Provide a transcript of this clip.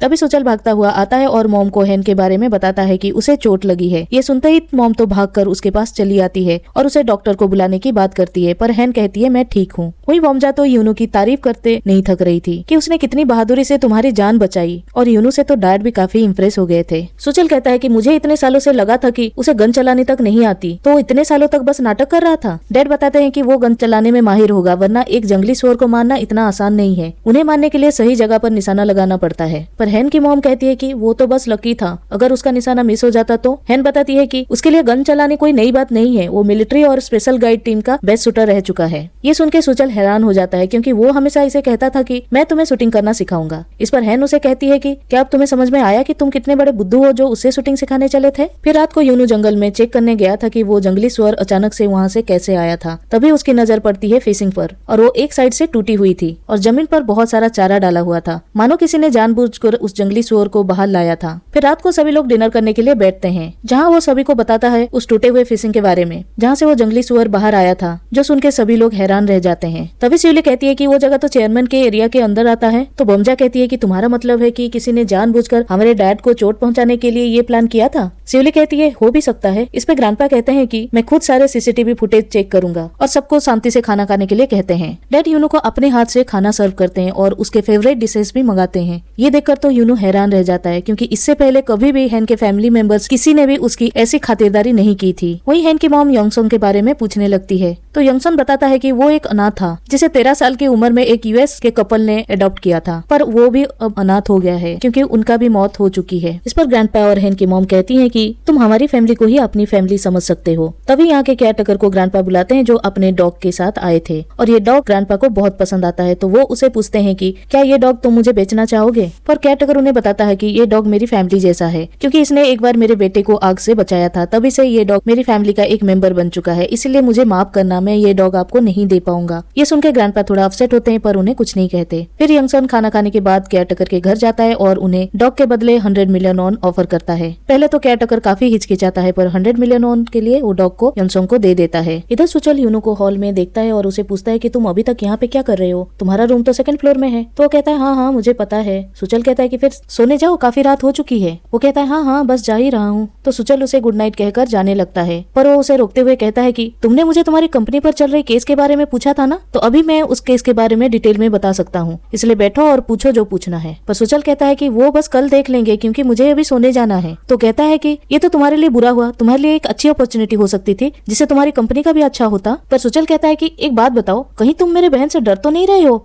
तभी सुचल भागता हुआ आता है और मॉम को हैन के बारे में बताता है कि उसे चोट लगी है। ये सुनते ही मॉम तो भागकर उसके पास चली आती है और उसे डॉक्टर को बुलाने की बात करती है, पर हैन कहती है मैं ठीक हूँ। वही वॉमजा तो यूनू की तारीफ करते नहीं थक रही थी कि उसने कितनी बहादुरी से तुम्हारी जान बचाई, और यूनू से तो डैड भी काफी इम्प्रेस हो गए थे। सुचल कहता है कि मुझे इतने सालों से लगा था कि उसे गन चलाने तक नहीं आती, तो इतने सालों तक बस नाटक कर रहा था। डैड बताते हैं कि वो गन चलाने में माहिर होगा, वरना एक जंगली सुअर को मारना इतना आसान नहीं है। उन्हें मारने के लिए सही जगह पर निशाना लगाना पड़ता है। पर हैन की मॉम कहती है कि वो तो बस लकी था, अगर उसका निशाना मिस हो जाता तो। हैन बताती है कि उसके लिए गन चलाने कोई नई बात नहीं है, वो मिलिट्री और स्पेशल गाइड टीम का बेस्ट शूटर रह चुका है। ये सुन के सुचल हैरान हो जाता है, क्योंकि वो हमेशा इसे कहता था कि मैं तुम्हें शूटिंग करना सिखाऊंगा। इस पर हैन उसे कहती है कि क्या अब तुम्हें समझ में आया कि तुम कितने बड़े बुद्धू हो जो उसे शूटिंग सिखाने चले थे। फिर रात को यूनू जंगल में चेक करने गया था कि वो जंगली सुअर अचानक से वहाँ से कैसे आया था। तभी उसकी नजर पड़ती है फिशिंग पर, और वो एक साइड से टूटी हुई थी और जमीन पर बहुत सारा चारा डाला हुआ था, मानो किसी ने जानबूझकर उस जंगली सुअर को बाहर लाया था। फिर रात को सभी लोग डिनर करने के लिए बैठते हैं, जहाँ वो सभी को बताता है उस टूटे हुए फिशिंग के बारे में, जहाँ से वो जंगली सुअर बाहर आया था, जो सुन के सभी लोग हैरान रह जाते हैं। तभी शिवली कहती है कि वो जगह तो चेयरमैन के एरिया के अंदर आता है। तो वॉमजा कहती है कि तुम्हारा मतलब है कि किसी ने जानबूझकर हमारे डैड को चोट पहुंचाने के लिए ये प्लान किया था। शिवली कहती है हो भी सकता है। इस पे ग्रैंडपा कहते हैं कि मैं खुद सारे सीसीटीवी फुटेज चेक करूंगा, और सबको शांति से खाना खाने के लिए कहते हैं। डैड यूनू को अपने हाथ से खाना सर्व करते हैं और उसके फेवरेट डिशेस भी मंगाते हैं। ये देखकर तो यूनू हैरान रह जाता है, क्योंकि इससे पहले कभी भी हैन के फैमिली मेंबर्स किसी ने भी उसकी ऐसी खातिरदारी नहीं की थी। वही हैन की मॉम यंगसोंग के बारे में पूछने लगती है, तो यंगसोंग बताता है कि वो एक अनाथ था, जिसे 13 साल की उम्र में एक यूएस के कपल ने अडॉप्ट किया था, पर वो भी अब अनाथ हो गया है क्योंकि उनका भी मौत हो चुकी है। इस पर ग्रैंडपा और हैन की मॉम कहती है कि तुम हमारी फैमिली को ही अपनी फैमिली समझ सकते हो। तभी यहाँ के केयरटेकर को ग्रैंडपा बुलाते हैं, जो अपने डॉग के साथ आए थे, और ये डॉग ग्रैंडपा को बहुत पसंद आता है। तो वो उसे पूछते हैं कि क्या ये डॉग तुम मुझे बेचना चाहोगे। पर केयरटेकर उन्हें बताता है कि ये डॉग मेरी फैमिली जैसा है, क्योंकि इसने एक बार मेरे बेटे को आग से बचाया था, तभी से ये डॉग मेरी फैमिली का एक मेंबर बन चुका है, इसलिए मुझे माफ करना, मैं ये डॉग आपको नहीं दे पाऊंगा। ये सुनकर ग्रैंडपा थोड़ा अपसेट होते हैं, पर उन्हें कुछ नहीं कहते। फिर यंगसन खाना खाने के बाद केयरटेकर के घर जाता है और उन्हें डॉग के बदले 100 मिलियन वॉन ऑफर करता है। पहले तो केयरटेकर काफी हिचकिचाता है, पर 100 मिलियन वॉन के लिए वो डॉग को यंगसोंग को दे देता है। इधर सुचल यूनू को हॉल में देखता है और उसे पूछता है कि तुम अभी तक यहाँ पे क्या कर रहे हो, तुम्हारा रूम तो 2nd फ्लोर में है। तो वो कहता है हाँ हाँ मुझे पता है। सुचल कहता है कि फिर सोने जाओ, काफी रात हो चुकी है। वो कहता है हाँ हाँ बस जा ही रहा हूँ। तो सुचल उसे गुड नाइट कहकर जाने लगता है, पर वो उसे रोकते हुए कहता है कि तुमने मुझे तुम्हारी कंपनी पर चल रही केस के बारे में पूछा था ना, तो अभी मैं उस केस के बारे में डिटेल में बता सकता हूँ, इसलिए बैठो और पूछो जो पूछना है। पर सुचल कहता है कि वो बस कल देख लेंगे, क्योंकि मुझे अभी सोने जाना है। तो कहता है कि ये तो तुम्हारे लिए बुरा हुआ, तुम्हारे लिए एक अच्छी अपॉर्चुनिटी हो सकती थी, जिससे तुम्हारी कंपनी का भी अच्छा होता। पर सुचल कहता है कि एक बात बताओ, कहीं तुम मेरे बहन से डर तो नहीं रहे हो।